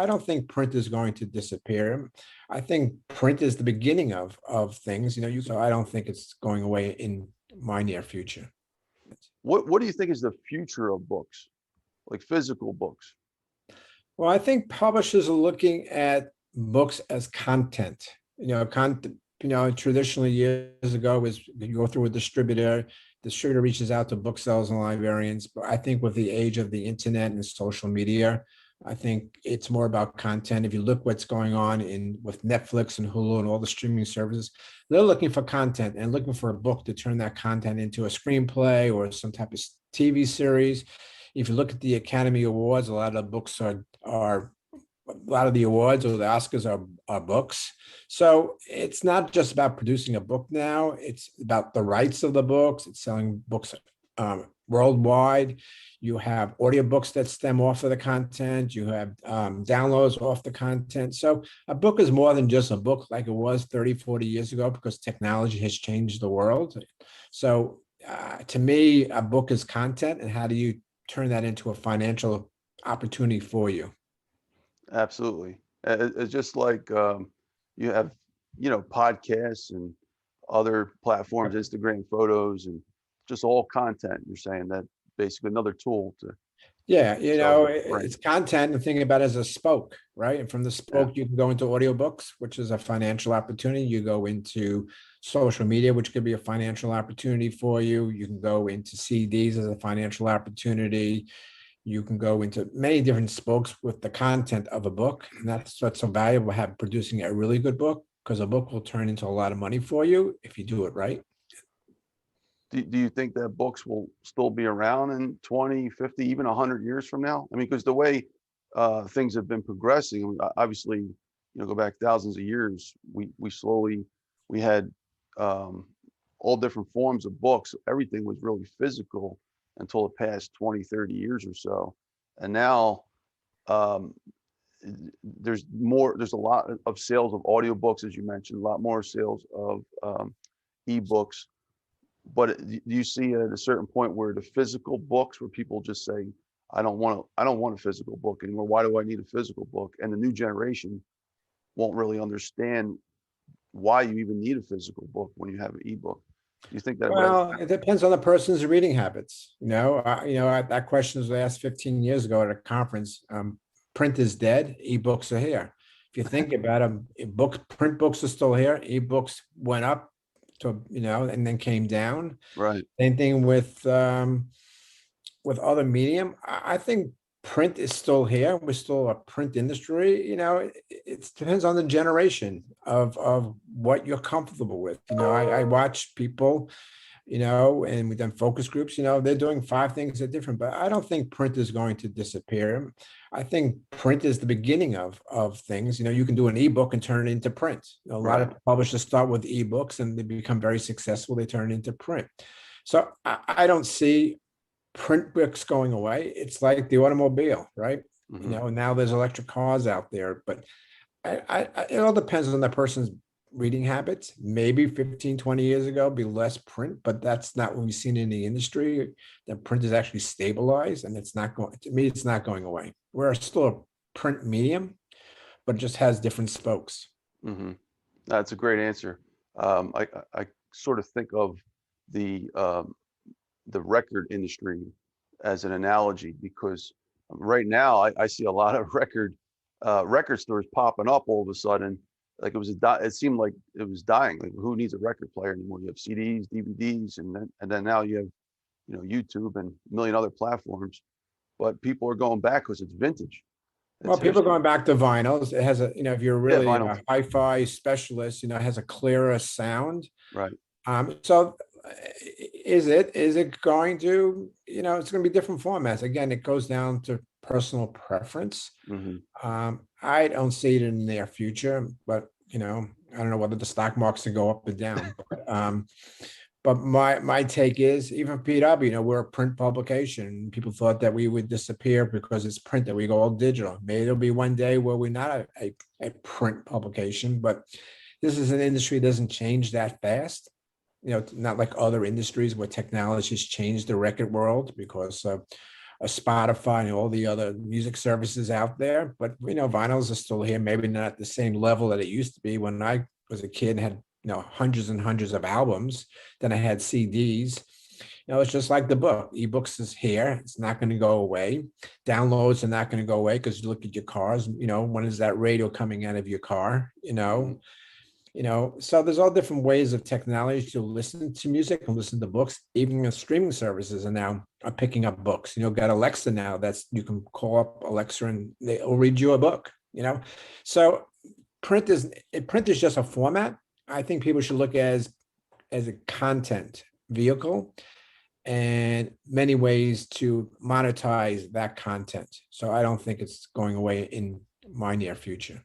I don't think print is going to disappear. I think print is the beginning of things. So I don't think it's going away in my near future. What do you think is the future of books, like physical books? Well, I think publishers are looking at books as content. Content. Traditionally years ago was you go through a distributor. Distributor reaches out to booksellers and librarians. But I think with the age of the internet and social media, I think it's more about content. If you look what's going on with Netflix and Hulu and all the streaming services, they're looking for content and looking for a book to turn that content into a screenplay or some type of TV series. If you look at the Academy Awards, a lot of the books are a lot of the awards or the Oscars are books. So it's not just about producing a book now. It's about the rights of the books. It's selling books worldwide. You have audiobooks that stem off of the content. You have downloads off the content. So a book is more than just a book like it was 30, 40 years ago because technology has changed the world. So to me, a book is content, and how do you turn that into a financial opportunity for you? Absolutely. It's just like you have, podcasts and other platforms, Instagram photos, and just all content. You're saying that basically another tool to Yeah, sell, right? it's content and thinking about it as a spoke, right? And from the Yeah, spoke, you can go into audiobooks, which is a financial opportunity. You go into social media, which could be a financial opportunity for you. You can go into CDs as a financial opportunity. You can go into many different spokes with the content of a book. And that's what's so valuable, have producing a really good book, because a book will turn into a lot of money for you if you do it right. do you think that books will still be around in 20, 50, even 100 years from now? I mean, because the way things have been progressing, obviously, go back thousands of years, we slowly, we had all different forms of books. Everything was really physical until the past 20, 30 years or so. And now um, there's a lot of sales of audiobooks, as you mentioned, a lot more sales of ebooks. But do you see at a certain point where the physical books, where people just say, I don't want a physical book anymore. Why do I need a physical book? And the new generation won't really understand why you even need a physical book when you have an ebook. Do you think that Well, it depends on the person's reading habits. That question was asked 15 years ago at a conference. Print is dead. Ebooks are here. If you think about them, print books are still here. Ebooks went up to, and then came down. right? Same thing with other medium. I think print is still here. We're still a print industry. It depends on the generation of what you're comfortable with. I watch people, and we've done focus groups, they're doing 5 things that are different, but I don't think print is going to disappear. I think print is the beginning of things. You can do an ebook and turn it into print. A lot Right. of publishers start with ebooks and they become very successful. They turn it into print. So I don't see print books going away. It's like the automobile, right? Hmm. Now there's electric cars out there, but it all depends on the person's reading habits. Maybe 15, 20 years ago, be less print, but that's not what we've seen in the industry. The print is actually stabilized, and it's not going, to me, it's not going away. We're still a print medium, but it just has different spokes. Hmm. That's a great answer. I sort of think of the record industry as an analogy, because right now I see a lot of record stores popping up all of a sudden. Like it seemed like it was dying. Like, who needs a record player anymore? You have CDs, DVDs, and then now you have YouTube and a million other platforms. But people are going back because it's vintage. Well, It's people are history. going back to vinyls. It has if you're Yeah, really vinyl. a hi-fi specialist, it has a clearer sound. Right. So is it going to, it's going to be different formats. Again, it goes down to personal preference. Hmm. I don't see it in the near future, but I don't know whether the stock markets can go up or down. But my take is, even PW, we're a print publication. People thought that we would disappear because it's print, that we go all digital. Maybe there'll be one day where we're not a print publication, but this is an industry that doesn't change that fast. Not like other industries where technology has changed the record world, because a Spotify and all the other music services out there. But vinyls are still here, maybe not at the same level that it used to be when I was a kid and had hundreds and hundreds of albums. Then I had CDs. It's just like the book. Ebooks is here. It's not going to go away. Downloads are not going to go away because you look at your cars. When is that radio coming out of your car? So there's all different ways of technology to listen to music and listen to books. Even the streaming services are picking up books. Got Alexa now. You can call up Alexa and they'll read you a book. So print is just a format. I think people should look as a content vehicle and many ways to monetize that content. So I don't think it's going away in my near future.